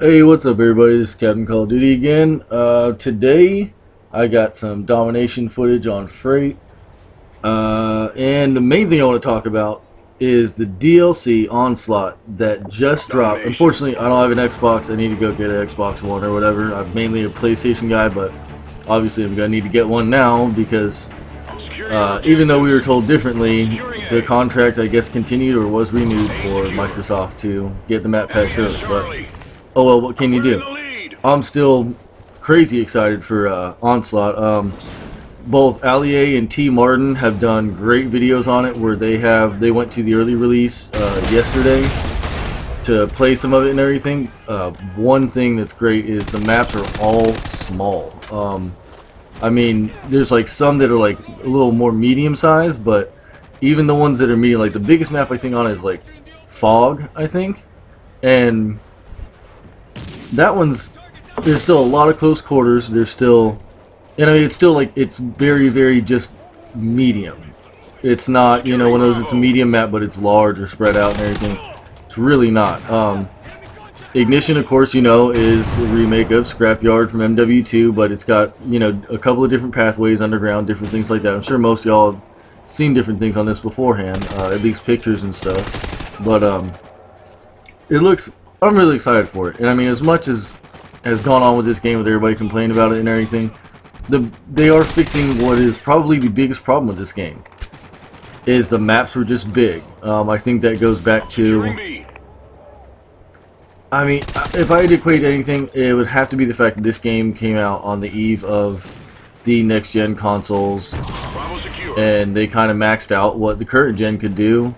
Hey, what's up everybody? This is Captain Call of Duty again. Today I got some domination footage on Freight. And the main thing I want to talk about is the DLC Onslaught that just dropped. Unfortunately, I don't have an Xbox. I need to go get an Xbox One or whatever. I'm mainly a PlayStation guy, but obviously I'm going to need to get one now because even though we were told differently, the contract I guess continued or was renewed for Microsoft to get the map packs early. But oh well, what can you do? I'm still crazy excited for Onslaught. Both Allier and T. Martin have done great videos on it where they went to the early release yesterday to play some of it and everything. One thing that's great is the maps are all small. I mean, there's like some that are like a little more medium sized, but even the ones that are medium, like the biggest map I think on it is like Fog, I think, and that one's, there's still a lot of close quarters. There's still, and I mean, it's still like, it's very just medium. It's not, you know, one of those, it's a medium map, but it's large or spread out and everything. It's really not. Ignition, of course, you know, is a remake of Scrapyard from MW2, but it's got, you know, a couple of different pathways underground, different things like that. I'm sure most of y'all have seen different things on this beforehand, at least pictures and stuff. But it looks, I'm really excited for it. And I mean, as much as has gone on with this game, with everybody complaining about it and everything, they are fixing what is probably the biggest problem with this game. Is the maps were just big. I think that goes back to, I mean, if I had to equate anything, it would have to be the fact that this game came out on the eve of the next-gen consoles, and they kind of maxed out what the current gen could do,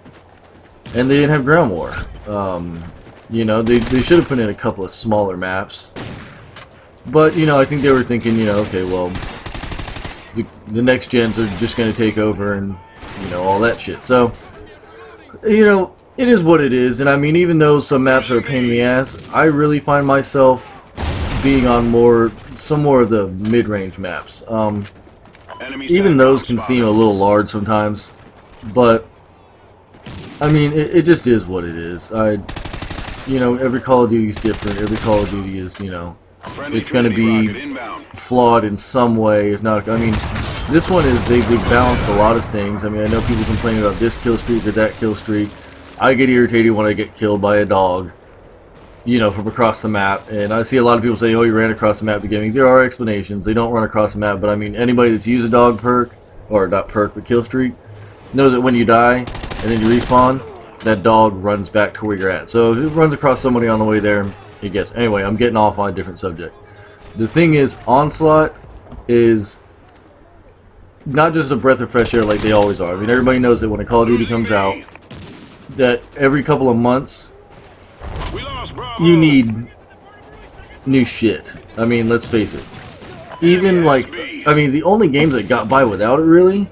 and they didn't have ground war. You know, they should have put in a couple of smaller maps, but, you know, I think they were thinking, you know, okay, well, the next gens are just going to take over and, you know, all that shit. So, you know, it is what it is, and I mean, even though some maps are a pain in the ass, I really find myself being on some more of the mid-range maps. Even those can seem a little large sometimes, but I mean, it just is what it is. You know, every Call of Duty is different. Every Call of Duty is, you know, it's going to be flawed in some way, if not. I mean, this one is they've balanced a lot of things. I mean, I know people complain about this kill streak or that kill streak. I get irritated when I get killed by a dog, you know, from across the map, and I see a lot of people saying, oh, you ran across the map beginning. There are explanations. They don't run across the map, but I mean, anybody that's used a dog perk, or not perk, but kill streak, knows that when you die and then you respawn, that dog runs back to where you're at. So if it runs across somebody on the way there, it gets. Anyway, I'm getting off on a different subject. The thing is, Onslaught is not just a breath of fresh air like they always are. I mean, everybody knows that when a Call of Duty comes out, that every couple of months you need new shit. I mean, let's face it. Even like, I mean, the only games that got by without it really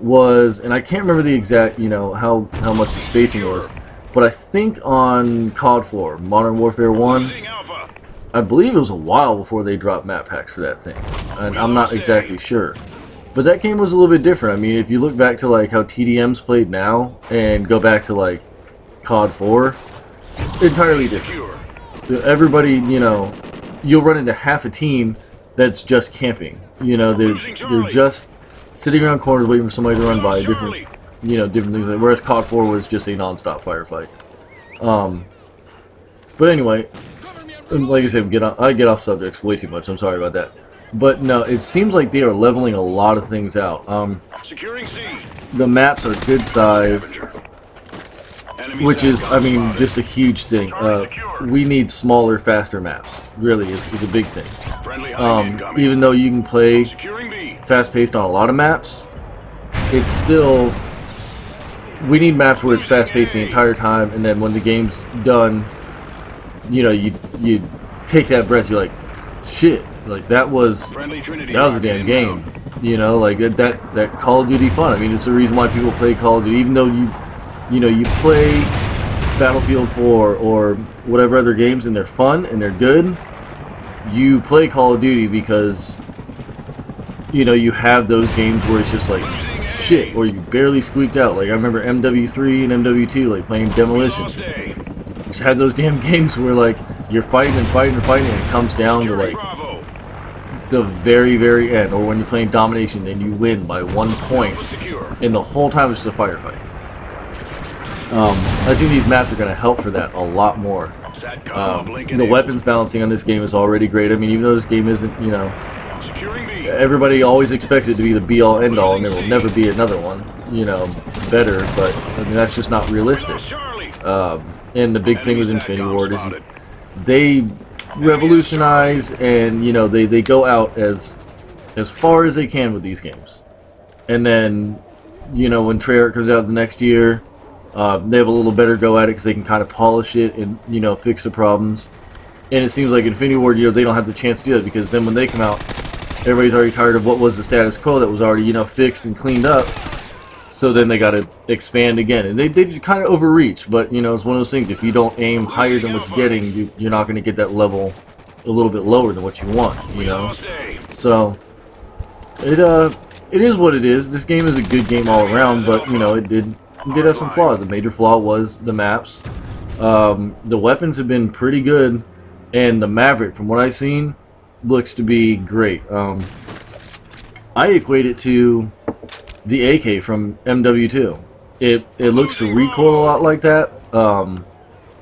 was, and I can't remember the exact, you know, how much the spacing was, but I think on COD 4, Modern Warfare 1, I believe it was a while before they dropped map packs for that thing, and I'm not exactly sure. But that game was a little bit different. I mean, if you look back to like how TDM's played now and go back to like COD 4, entirely different. Everybody, you know, you'll run into half a team that's just camping. You know, they're just sitting around corners waiting for somebody to run by. Different, you know, different things. Whereas COD 4 was just a non-stop firefight. But anyway, like I said, I get off subjects way too much. I'm sorry about that. But no, it seems like they are leveling a lot of things out. The maps are good size, which is, I mean, just a huge thing. We need smaller, faster maps. Really, is a big thing. Even though you can play fast-paced on a lot of maps, it's still, we need maps where it's fast-paced the entire time, and then when the game's done, you know, you take that breath. You're like, shit. Like that was a damn game, you know, like that Call of Duty fun. I mean, it's the reason why people play Call of Duty, even though you know, you play Battlefield 4 or whatever other games and they're fun and they're good. You play Call of Duty because, you know, you have those games where it's just like shit, or you barely squeaked out. Like I remember MW3 and MW2, like playing Demolition. Just had those damn games where like you're fighting and fighting and fighting, and it comes down to like the very, very end, or when you're playing domination and you win by 1 point, and the whole time it's just a firefight. I think these maps are going to help for that a lot more. The weapons balancing on this game is already great. I mean, even though this game isn't, you know, everybody always expects it to be the be-all, end-all, and there will never be another one, you know, better, but I mean, that's just not realistic. And the big thing with Infinity Ward is they revolutionize, and, you know, they go out as far as they can with these games. And then, you know, when Treyarch comes out the next year, they have a little better go at it because they can kind of polish it and, you know, fix the problems. And it seems like Infinity Ward, you know, they don't have the chance to do that, because then when they come out, everybody's already tired of what was the status quo that was already, you know, fixed and cleaned up. So then they got to expand again, and they kind of overreach. But, you know, it's one of those things. If you don't aim higher than what you're getting, you're not going to get that level a little bit lower than what you want. You know, so it is what it is. This game is a good game all around, but, you know, it did have some flaws. The major flaw was the maps. The weapons have been pretty good, and the Maverick, from what I've seen, looks to be great. I equate it to the AK from MW2. It looks to recoil a lot like that,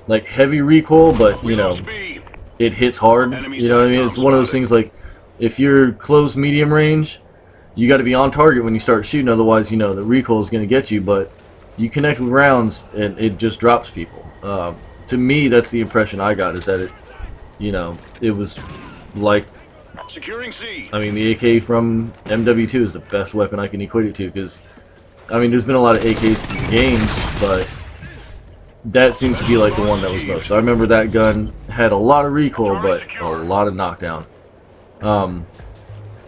like heavy recoil, but, you know, it hits hard. You know what I mean? It's one of those things, like, if you're close medium range, you got to be on target when you start shooting, otherwise, you know, the recoil is going to get you. But you connect with rounds and it just drops people. To me, that's the impression I got, is that it, you know, it was like, I mean, the AK from MW2 is the best weapon I can equate it to, because, I mean, there's been a lot of AKs in games, but that seems to be like the one that was most. I remember that gun had a lot of recoil, but a lot of knockdown.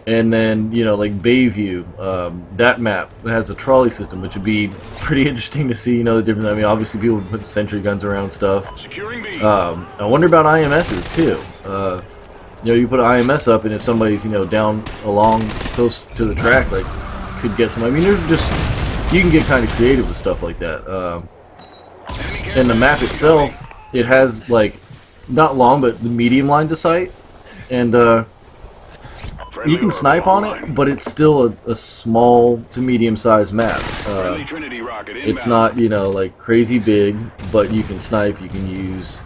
And then, you know, like Bayview, that map has a trolley system, which would be pretty interesting to see, you know, the difference. I mean, obviously people would put sentry guns around stuff. I wonder about IMSs, too. You know, you put an IMS up, and if somebody's, you know, down along close to the track, like, could get some. I mean, there's just, you can get kind of creative with stuff like that. And the map itself, it has, like, not long, but the medium lines of sight, and you can snipe on it, but it's still a small to medium-sized map. It's not, you know, like crazy big, but you can snipe. You can use,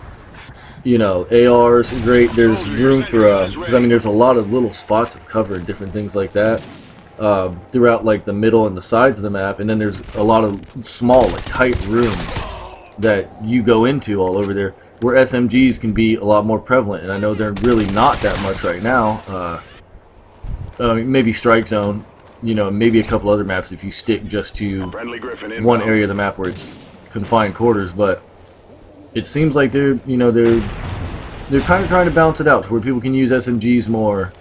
you know, ARs, great. There's room for, because I mean, there's a lot of little spots of cover and different things like that throughout, like, the middle and the sides of the map. And then there's a lot of small, like, tight rooms that you go into all over there, where SMGs can be a lot more prevalent. And I know they're really not that much right now. Maybe Strike Zone, you know, maybe a couple other maps if you stick just to one area of the map where it's confined quarters. But it seems like they're, you know, they're kind of trying to balance it out to where people can use SMGs more,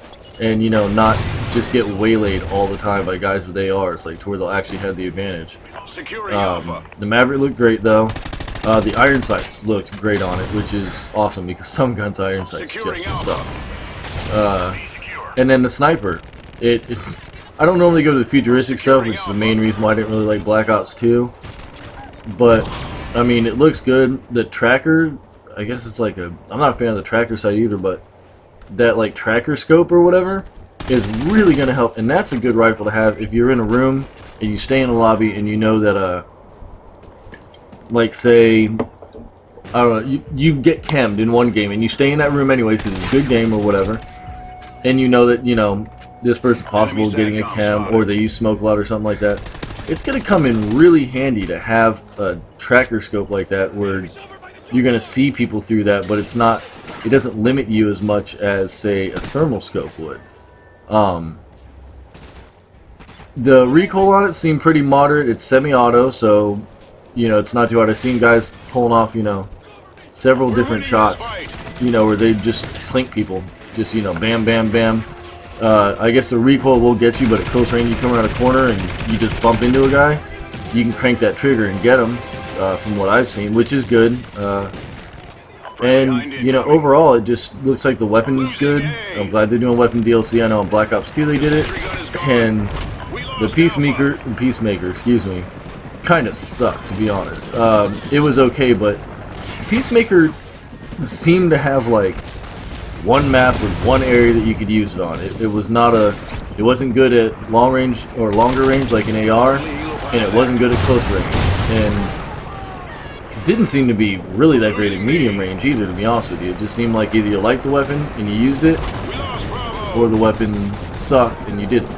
and, you know, not just get waylaid all the time by guys with ARs, like, to where they'll actually have the advantage. The Maverick looked great, though. The iron sights looked great on it, which is awesome, because some guns' iron sights just suck. And then the sniper, it's, I don't normally go to the futuristic stuff, which is the main reason why I didn't really like Black Ops 2. But, I mean, it looks good. The tracker, I guess it's like a, I'm not a fan of the tracker sight either, but that, like, tracker scope or whatever is really going to help. And that's a good rifle to have if you're in a room and you stay in a lobby and you know that, like, say, I don't know, you get chemmed in one game and you stay in that room anyways because it's a good game or whatever. And you know that, you know, this person's possible getting a chem, or they use smoke a lot or something like that. It's going to come in really handy to have a tracker scope like that, where you're going to see people through that, but it's not, it doesn't limit you as much as, say, a thermal scope would. The recoil on it seemed pretty moderate. It's semi-auto, so, you know, it's not too hard. I've seen guys pulling off, you know, several different shots, you know, where they just clink people. Just, you know, bam, bam, bam. I guess the recoil will get you, but at close range, you come around a corner and you just bump into a guy, you can crank that trigger and get him, from what I've seen, which is good. And, you know, overall, it just looks like the weapon's good. I'm glad they're doing weapon DLC. I know in Black Ops 2 they did it. And the Peacemaker, excuse me, kind of sucked, to be honest. It was okay, but Peacemaker, seemed to have like one map with one area that you could use it on. It was not a, it wasn't good at long range or longer range like an AR, and it wasn't good at close range, and it didn't seem to be really that great at medium range either, to be honest with you. It just seemed like either you liked the weapon and you used it, or the weapon sucked and you didn't.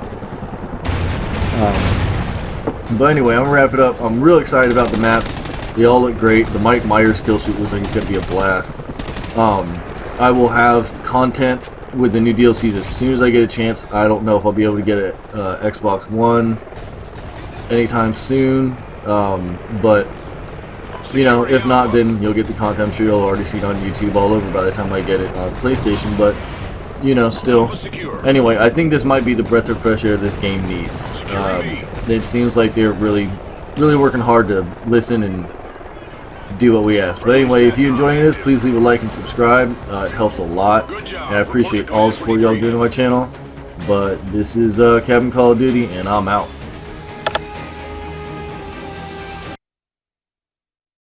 But anyway, I'm gonna wrap it up. I'm real excited about the maps. They all look great. The Mike Myers kill streak looks like it's gonna be a blast. I will have content with the new DLCs as soon as I get a chance. I don't know if I'll be able to get an Xbox One anytime soon, but you know, if not, then you'll get the content. I'm sure you'll already see it on YouTube all over by the time I get it on PlayStation, but you know, still. Anyway, I think this might be the breath of fresh air this game needs. It seems like they're really working hard to listen and do what we ask. But anyway, if you're enjoying this, please leave a like and subscribe. It helps a lot, and I appreciate all the support y'all giving to my channel. But this is Captain Call of Duty, and I'm out.